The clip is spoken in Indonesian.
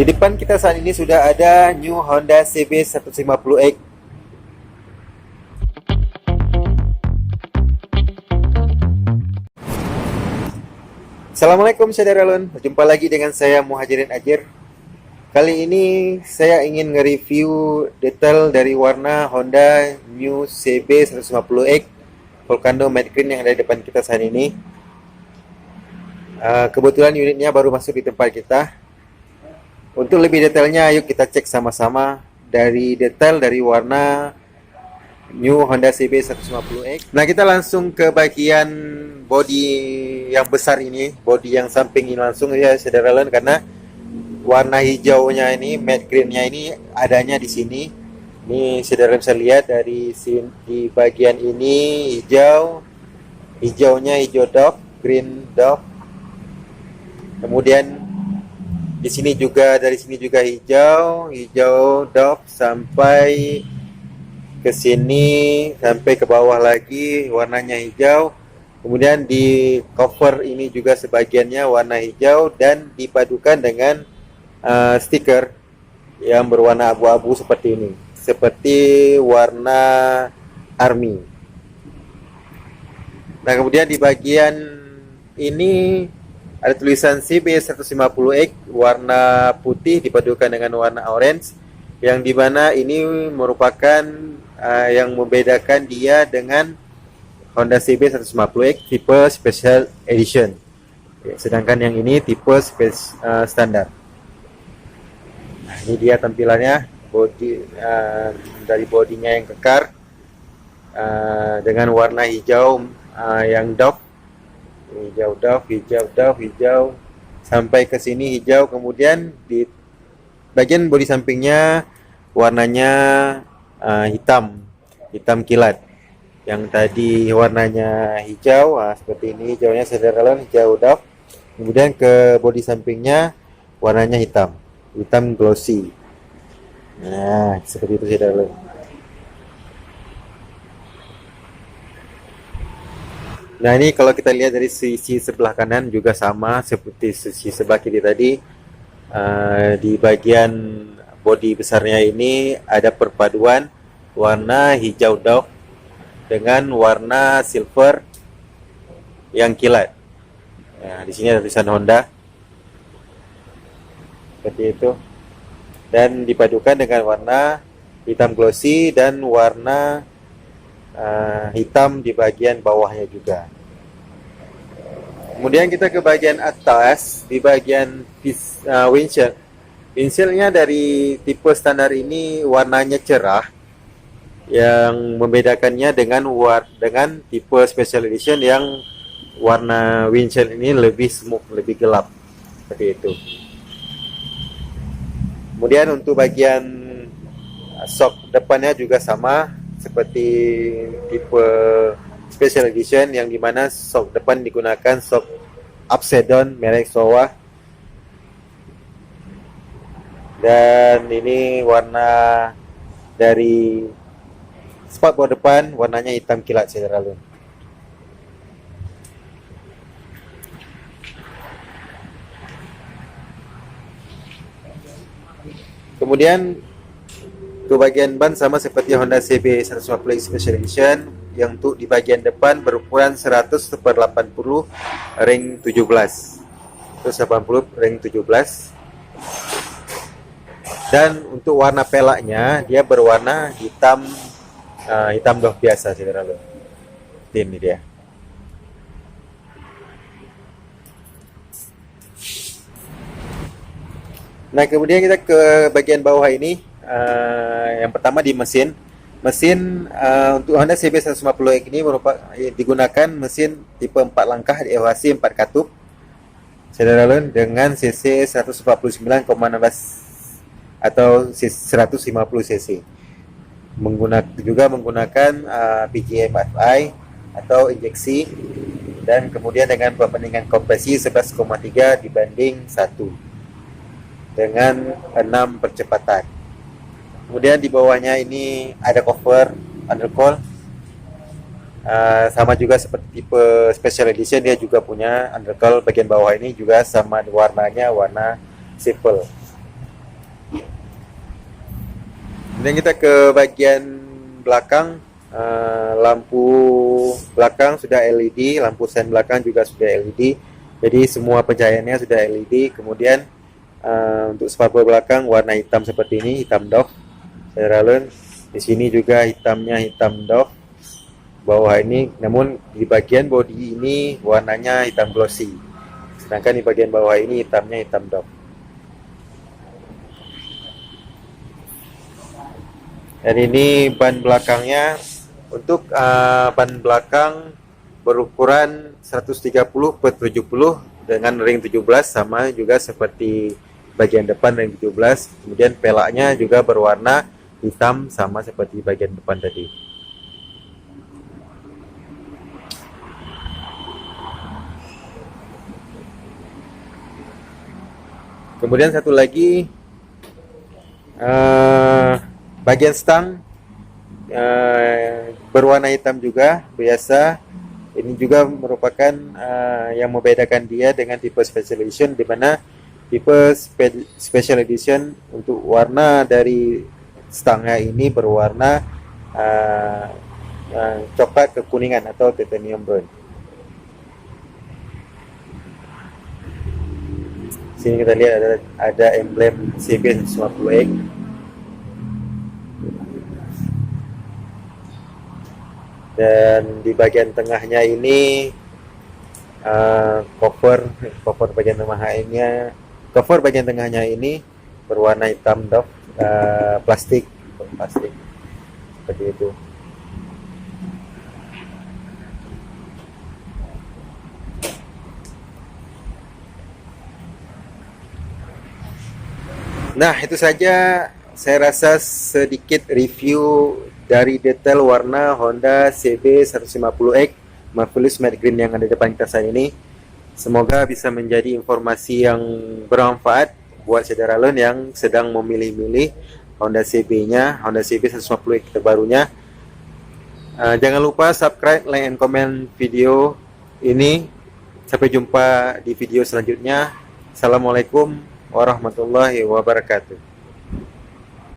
Di depan kita saat ini sudah ada new Honda CB 150X. Assalamualaikum saudara Lun, berjumpa lagi dengan saya Muhajirin Ajir. Kali ini saya ingin nge-review detail dari warna Honda new CB 150X Volcano Matte Green yang ada di depan kita saat ini. Kebetulan unitnya baru masuk di tempat kita. Untuk lebih detailnya, yuk kita cek sama-sama dari detail dari warna new Honda CB 150X. Nah, kita langsung ke bagian bodi yang besar ini, bodi yang samping ini langsung ya saudara Lun, karena warna hijaunya ini, matte greennya ini adanya di sini. Ini saudara bisa lihat dari sini, di bagian ini hijaunya hijau Dove, green Dove. Kemudian di sini juga, dari sini juga hijau Dove sampai ke sini, sampai ke bawah lagi warnanya hijau. Kemudian di cover ini juga sebagiannya warna hijau dan dipadukan dengan stiker yang berwarna abu-abu seperti ini, seperti warna army. Nah, kemudian di bagian ini ada tulisan CB 150X warna putih dipadukan dengan warna orange, yang dimana ini merupakan yang membedakan dia dengan Honda CB 150X tipe Special Edition. Sedangkan yang ini tipe standar. Nah, ini dia tampilannya, bodi dari bodinya yang kekar dengan warna hijau yang Dove, hijau sampai ke sini hijau. Kemudian di bagian bodi sampingnya warnanya hitam kilat. Yang tadi warnanya hijau, seperti ini hijaunya sederhana, hijau Dove. Kemudian ke bodi sampingnya warnanya hitam glossy. Nah, seperti itu sederhana. Nah, ini kalau kita lihat dari sisi sebelah kanan juga sama seperti sisi sebelah kiri tadi. Di bagian bodi besarnya ini ada perpaduan warna hijau Dove dengan warna silver yang kilat. Nah, di sini ada tulisan Honda seperti itu, dan dipadukan dengan warna hitam glossy dan warna hitam di bagian bawahnya juga. Kemudian kita ke bagian atas, di bagian windshield. Windshieldnya dari tipe standar ini warnanya cerah, yang membedakannya dengan tipe Special Edition yang warna windshield ini lebih smoke, lebih gelap seperti itu. Kemudian untuk bagian shock depannya juga sama seperti tipe Special Edition, yang dimana shock depan digunakan shock upside down merek Showa. Dan ini warna dari spakbor depan warnanya hitam kilat secara Lun. Kemudian untuk bagian ban sama seperti Honda CB 150X Special Edition, yang untuk di bagian depan berukuran 100/80 ring 17. 180 ring 17. Dan untuk warna pelaknya dia berwarna hitam Dove biasa saudara. Ini dia. Nah, kemudian kita ke bagian bawah ini. Yang pertama di mesin untuk Honda CB 150X ini digunakan mesin tipe 4 langkah EHC 4 katup saudara Lun, dengan cc 149,16 atau 150 cc. Juga menggunakan PGM FI atau injeksi, dan kemudian dengan perbandingan kompresi 11,3 dibanding 1 dengan 6 percepatan. Kemudian di bawahnya ini ada cover undercoil, sama juga seperti tipe Special Edition, dia juga punya undercoil. Bagian bawah ini juga sama warnanya, warna simple. Kemudian kita ke bagian belakang. Lampu belakang sudah LED, lampu sen belakang juga sudah LED. Jadi semua pencahayaannya sudah LED. Kemudian untuk spakbor belakang warna hitam seperti ini, hitam doff. Saudara, di sini juga hitamnya hitam doff. Bawah ini, namun di bagian bodi ini warnanya hitam glossy. Sedangkan di bagian bawah ini hitamnya hitam doff. Dan ini ban belakangnya. Untuk ban belakang berukuran 130 per 70 dengan ring 17, sama juga seperti bagian depan ring 17. Kemudian pelaknya juga berwarna hitam sama seperti bagian depan tadi. Kemudian satu lagi, bagian stang berwarna hitam juga biasa. Ini juga merupakan yang membedakan dia dengan tipe special edition, di mana tipe special edition untuk warna dari stangnya ini berwarna coklat kekuningan atau titanium brown. Sini kita lihat ada emblem CB150X. Dan di bagian tengahnya ini cover bagian tengahnya ini berwarna hitam doff, plastik seperti itu. Nah, itu saja saya rasa sedikit review dari detail warna Honda CB150X Marvelous Matte Green yang ada di depan kita saat ini. Semoga bisa menjadi informasi yang bermanfaat buat saudara yang sedang memilih-milih Honda CB-nya, Honda CB150X terbarunya. Jangan lupa subscribe, like, and comment video ini. Sampai jumpa di video selanjutnya. Assalamualaikum warahmatullahi wabarakatuh.